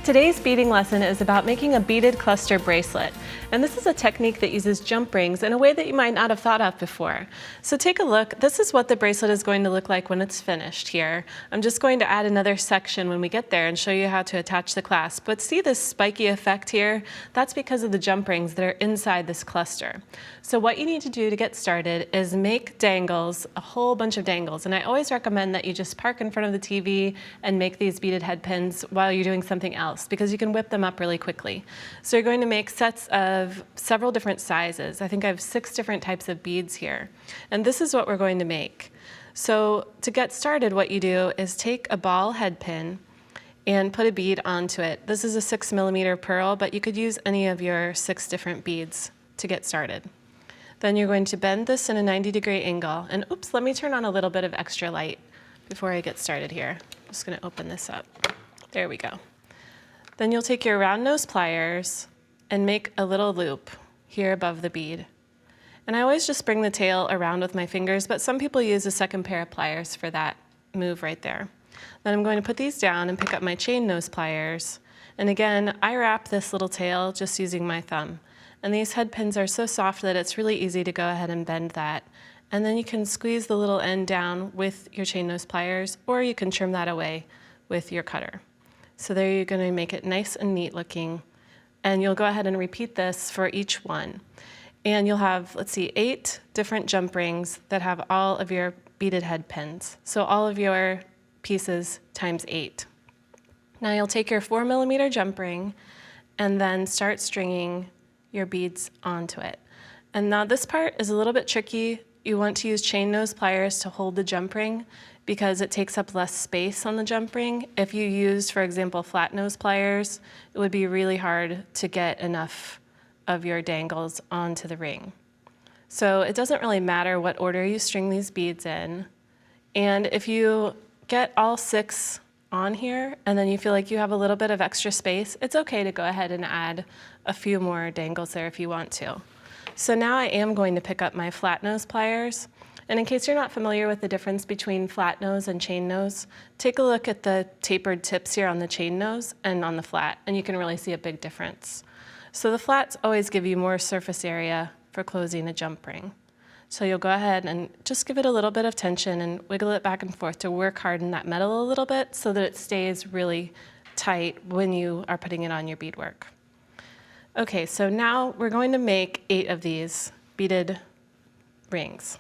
Today's beading lesson is about making a beaded cluster bracelet, and this is a technique that uses jump rings in a way that you might not have thought of before. So take a look. This is what the bracelet is going to look like when it's finished here. I'm just going to add another section when we get there and show you how to attach the clasp. But see this spiky effect here? That's because of the jump rings that are inside this cluster. So what you need to do to get started is make dangles, a whole bunch of dangles. And I always recommend that you just park in front of the TV and make these beaded head pins while you're doing something else, because you can whip them up really quickly. So you're going to make sets of several different sizes. I think I have 6 different types of beads here. And this is what we're going to make. So to get started, what you do is take a ball head pin and put a bead onto it. This is a 6mm pearl, but you could use any of your 6 different beads to get started. Then you're going to bend this in a 90-degree angle. And oops, let me turn on a little bit of extra light before I get started here. I'm just going to open this up. There we go. Then you'll take your round nose pliers and make a little loop here above the bead. And I always just bring the tail around with my fingers, but some people use a second pair of pliers for that move right there. Then I'm going to put these down and pick up my chain nose pliers. And again, I wrap this little tail just using my thumb. And these head pins are so soft that it's really easy to go ahead and bend that. And then you can squeeze the little end down with your chain nose pliers, or you can trim that away with your cutter. So there you're going to make it nice and neat looking. And you'll go ahead and repeat this for each one. And you'll have, let's see, 8 different jump rings that have all of your beaded head pins. So all of your pieces times 8. Now you'll take your 4mm jump ring and then start stringing your beads onto it. And now this part is a little bit tricky. You want to use chain nose pliers to hold the jump ring because it takes up less space on the jump ring. If you used, for example, flat nose pliers, it would be really hard to get enough of your dangles onto the ring. So it doesn't really matter what order you string these beads in. And if you get all 6 on here and then you feel like you have a little bit of extra space, it's okay to go ahead and add a few more dangles there if you want to. So now I am going to pick up my flat nose pliers. And in case you're not familiar with the difference between flat nose and chain nose, take a look at the tapered tips here on the chain nose and on the flat, and you can really see a big difference. So the flats always give you more surface area for closing a jump ring. So you'll go ahead and just give it a little bit of tension and wiggle it back and forth to work hard in that metal a little bit so that it stays really tight when you are putting it on your beadwork. Okay, so now we're going to make 8 of these beaded rings.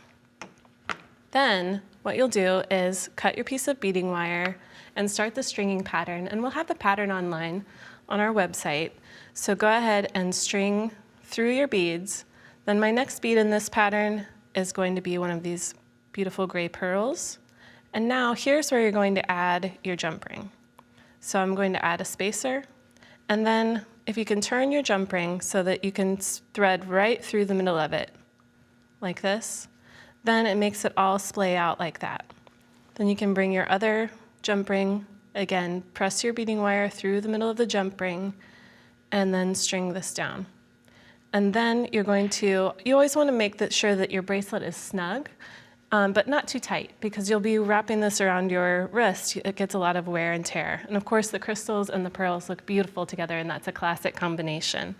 Then what you'll do is cut your piece of beading wire and start the stringing pattern. And we'll have the pattern online on our website. So go ahead and string through your beads. Then my next bead in this pattern is going to be one of these beautiful gray pearls. And now here's where you're going to add your jump ring. So I'm going to add a spacer. And then if you can turn your jump ring so that you can thread right through the middle of it, like this, then it makes it all splay out like that. Then you can bring your other jump ring, again, press your beading wire through the middle of the jump ring, and then string this down. And then you're going to, you always want to make sure that your bracelet is snug, but not too tight, because you'll be wrapping this around your wrist. It gets a lot of wear and tear. And of course, the crystals and the pearls look beautiful together, and that's a classic combination.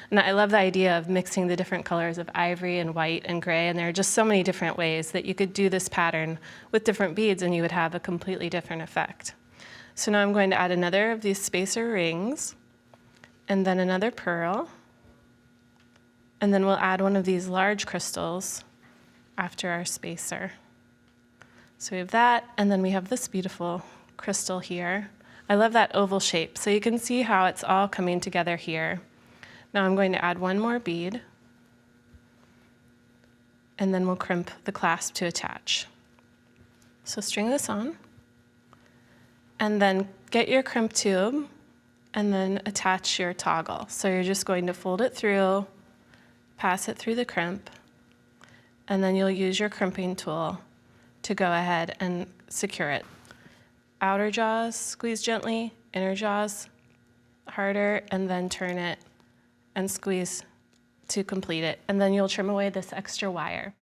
And I love the idea of mixing the different colors of ivory and white and gray, and there are just so many different ways that you could do this pattern with different beads and you would have a completely different effect. So now I'm going to add another of these spacer rings, and then another pearl, and then we'll add one of these large crystals after our spacer. So we have that, and then we have this beautiful crystal here. I love that oval shape, so you can see how it's all coming together here. Now I'm going to add one more bead, and then we'll crimp the clasp to attach. So string this on, and then get your crimp tube, and then attach your toggle. So you're just going to fold it through, pass it through the crimp, and then you'll use your crimping tool to go ahead and secure it. Outer jaws, squeeze gently, inner jaws, harder, and then turn it and squeeze to complete it. And then you'll trim away this extra wire.